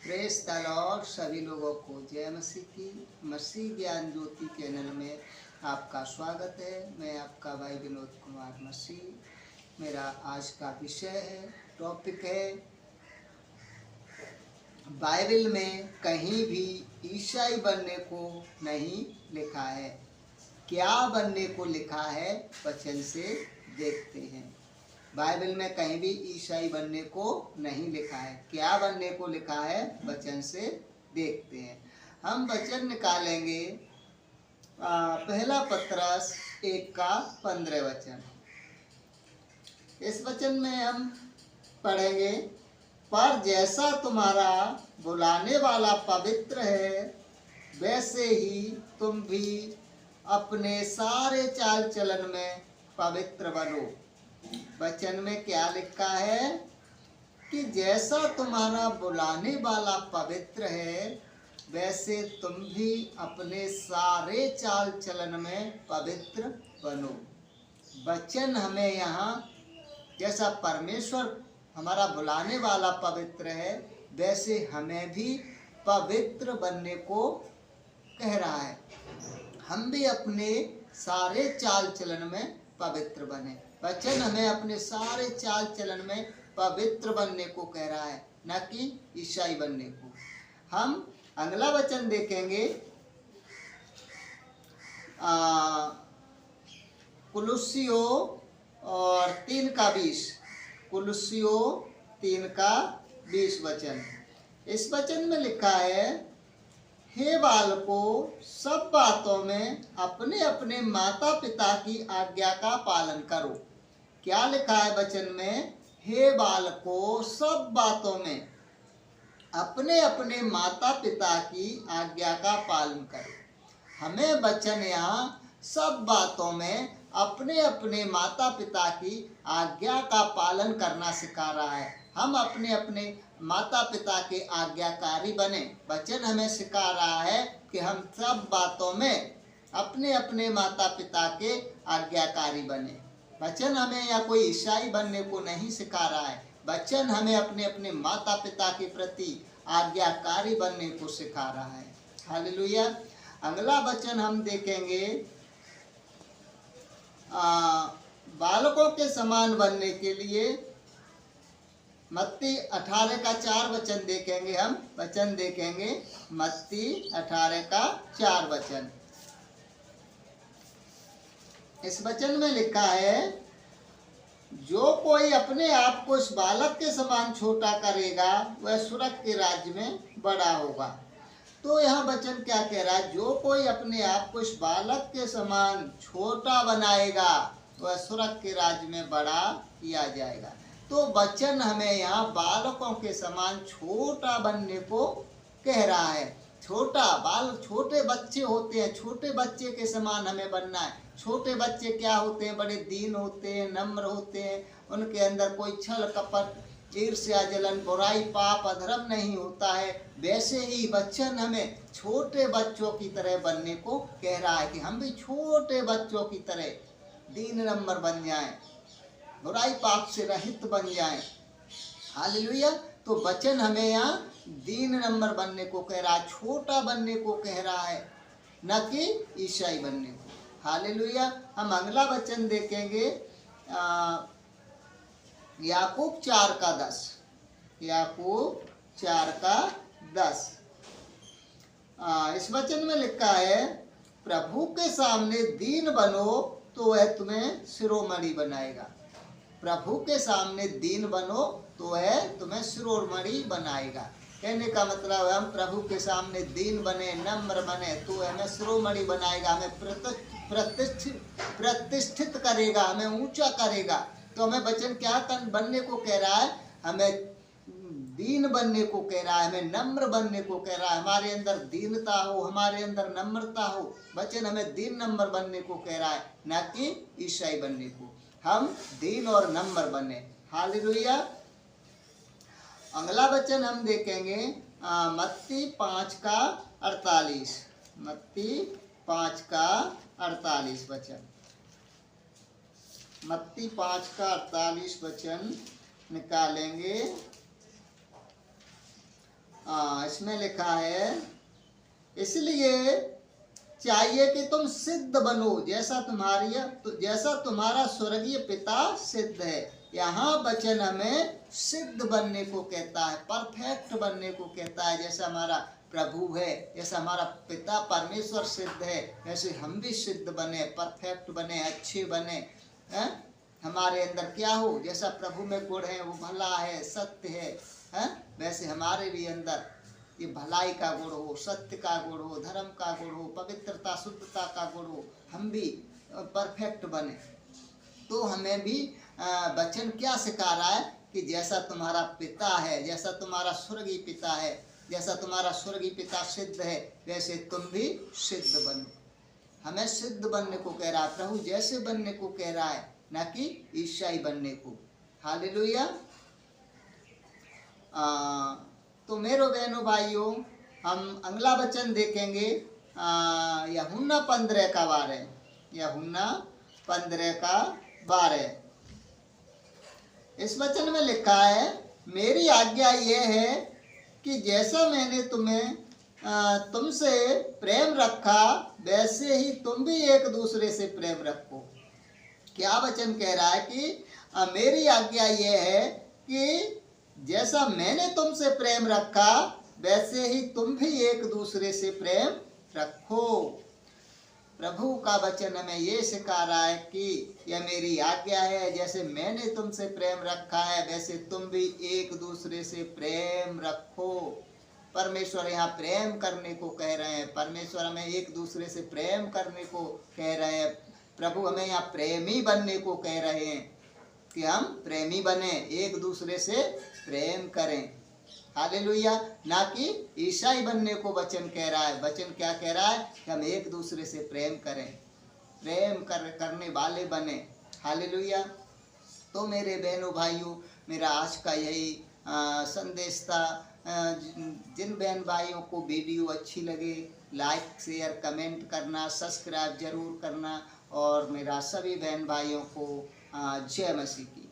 Press the Lord. सभी लोगों को जय मसीह की। मसीह ज्ञान ज्योति चैनल में आपका स्वागत है। मैं आपका भाई विनोद कुमार मसीह। मेरा आज का विषय है, टॉपिक है, बाइबल में कहीं भी ईसाई बनने को नहीं लिखा है। क्या बनने को लिखा है वचन से देखते हैं। बाइबल में कहीं भी ईसाई बनने को नहीं लिखा है। क्या बनने को लिखा है वचन से देखते हैं। हम वचन निकालेंगे पहला पत्रस 1:15 वचन। इस वचन में हम पढ़ेंगे, पर जैसा तुम्हारा बुलाने वाला पवित्र है, वैसे ही तुम भी अपने सारे चाल चलन में पवित्र बनो। वचन में क्या लिखा है कि जैसा तुम्हारा बुलाने वाला पवित्र है, वैसे तुम भी अपने सारे चाल चलन में पवित्र बनो। वचन हमें यहाँ, जैसा परमेश्वर हमारा बुलाने वाला पवित्र है, वैसे हमें भी पवित्र बनने को कह रहा है। हम भी अपने सारे चाल चलन में पवित्र बने। वचन हमें अपने सारे चाल चलन में पवित्र बनने को कह रहा है, न कि ईसाई बनने को। हम अगला वचन देखेंगे, कुलुस्सियों और 3:20। कुलुस्सियों 3:20 वचन। इस वचन में लिखा है, हे बालकों, सब बातों में अपने अपने माता पिता की आज्ञा का पालन करो। क्या लिखा है वचन में? हे बालकों, सब बातों में अपने अपने माता पिता की आज्ञा का पालन करो। हमें वचन यहाँ सब बातों में अपने अपने माता पिता की आज्ञा का पालन करना सिखा रहा है। हम अपने अपने माता पिता के आज्ञाकारी बने। वचन हमें सिखा रहा है कि हम सब बातों में अपने अपने माता पिता के आज्ञाकारी बने। वचन हमें या कोई ईसाई बनने को नहीं सिखा रहा है। वचन हमें अपने अपने माता पिता के प्रति आज्ञाकारी बनने को सिखा रहा है। हालेलुया। अगला वचन हम देखेंगे, बालकों के समान बनने के लिए मत्ती 18:4 वचन देखेंगे। हम वचन देखेंगे मत्ती 18:4 वचन। इस वचन में लिखा है, जो कोई अपने आप को इस बालक के समान छोटा करेगा, वह स्वर्ग के राज्य में बड़ा होगा। तो यह वचन क्या कह रहा है? जो कोई अपने आप को इस बालक के समान छोटा बनाएगा, वह स्वर्ग के राज्य में बड़ा किया जाएगा। तो वचन हमें यहाँ बालकों के समान छोटा बनने को कह रहा है। छोटा छोटे बच्चे होते हैं, छोटे बच्चे के समान हमें बनना है। छोटे बच्चे क्या होते हैं? बड़े दीन होते हैं, नम्र होते हैं। उनके अंदर कोई छल कपट, ईर्ष्या, जलन, बुराई, पाप, अधर्म नहीं होता है। वैसे ही वचन हमें छोटे बच्चों की तरह बनने को कह रहा है कि हम भी छोटे बच्चों की तरह दीन नम्र बन जाएं, बुराई पाप से रहित बन जाएं। हालेलुया। तो वचन हमें यहाँ दीन नम्र बनने को कह रहा है, छोटा बनने को कह रहा है, न कि ईसाई बनने को। हालेलुया। हम अगला वचन देखेंगे, याकूब 4:10। याकूब 4:10। इस वचन में लिखा है, प्रभु के सामने दीन बनो तो वह तुम्हें शिरोमणि बनाएगा। प्रभु के सामने दीन बनो तो वह तुम्हें शिरोमणि बनाएगा। कहने का मतलब है, हम प्रभु के सामने दीन बने, नम्र बने, तो हमें शिरोमणि बनाएगा, हमें प्रतिष्ठित करेगा, हमें ऊंचा करेगा। तो हमें वचन क्या बनने को कह रहा है? हमें दीन बनने को कह रहा है, हमें नम्र बनने को कह रहा है। हमारे अंदर दीनता हो, हमारे अंदर नम्रता हो। वचन हमें दीन नम्र बनने को कह रहा है, न कि ईसाई बनने को। हम दीन और नम्र बने। हालेलुया। अगला वचन हम देखेंगे, मत्ती 5:48। मत्ती 5:48 वचन। मत्ती 5:48 वचन निकालेंगे। इसमें लिखा है, इसलिए चाहिए कि तुम सिद्ध बनो जैसा तुम्हारा स्वर्गीय पिता सिद्ध है। यहाँ वचन हमें सिद्ध बनने को कहता है, परफेक्ट बनने को कहता है। जैसा हमारा प्रभु है, जैसा हमारा पिता परमेश्वर सिद्ध है, वैसे हम भी सिद्ध बने, परफेक्ट बने, अच्छे बने। हमारे अंदर क्या हो, जैसा प्रभु में गुण है, वो भला है, सत्य है, वैसे हमारे भी अंदर ये भलाई का गुण हो, सत्य का गुण हो, धर्म का गुण हो, पवित्रता शुद्धता का गुण हो, हम भी परफेक्ट बने। तो हमें भी वचन क्या सिखा रहा है कि जैसा तुम्हारा पिता है, जैसा तुम्हारा स्वर्गीय पिता है, जैसा तुम्हारा स्वर्गीय पिता सिद्ध है, वैसे तुम भी सिद्ध बनो। हमें सिद्ध बनने को कह रहा है प्रभु, जैसे बनने को कह रहा है, ना कि ईसाई बनने को। हालेलुया। तो मेरे बहनों भाइयों, हम अगला वचन देखेंगे यूहन्ना 15 का 12। यूहन्ना 15 का 12। इस वचन में लिखा है, मेरी आज्ञा यह है कि जैसा मैंने तुमसे प्रेम रखा, वैसे ही तुम भी एक दूसरे से प्रेम रखो। क्या वचन कह रहा है कि मेरी आज्ञा यह है कि जैसा मैंने तुमसे प्रेम रखा, वैसे ही तुम भी एक दूसरे से प्रेम रखो। प्रभु का वचन हमें ये सिखा रहा है कि यह मेरी आज्ञा है, जैसे मैंने तुमसे प्रेम रखा है, वैसे तुम भी एक दूसरे से प्रेम रखो। परमेश्वर यहाँ प्रेम करने को कह रहे हैं, परमेश्वर हमें एक दूसरे से प्रेम करने को कह रहे हैं। प्रभु हमें यहाँ प्रेमी बनने को कह रहे हैं कि हम प्रेमी बने, एक दूसरे से प्रेम करें। हालेलुया। ना कि ईसाई बनने को वचन कह रहा है। वचन क्या कह रहा है कि हम एक दूसरे से प्रेम करें, करने वाले बने। हालेलुया। तो मेरे बहनों भाइयों, मेरा आज का यही संदेश था। जिन बहन भाइयों को वीडियो अच्छी लगे, लाइक शेयर कमेंट करना, सब्सक्राइब जरूर करना। और मेरा सभी बहन भाइयों को जय मसीह की।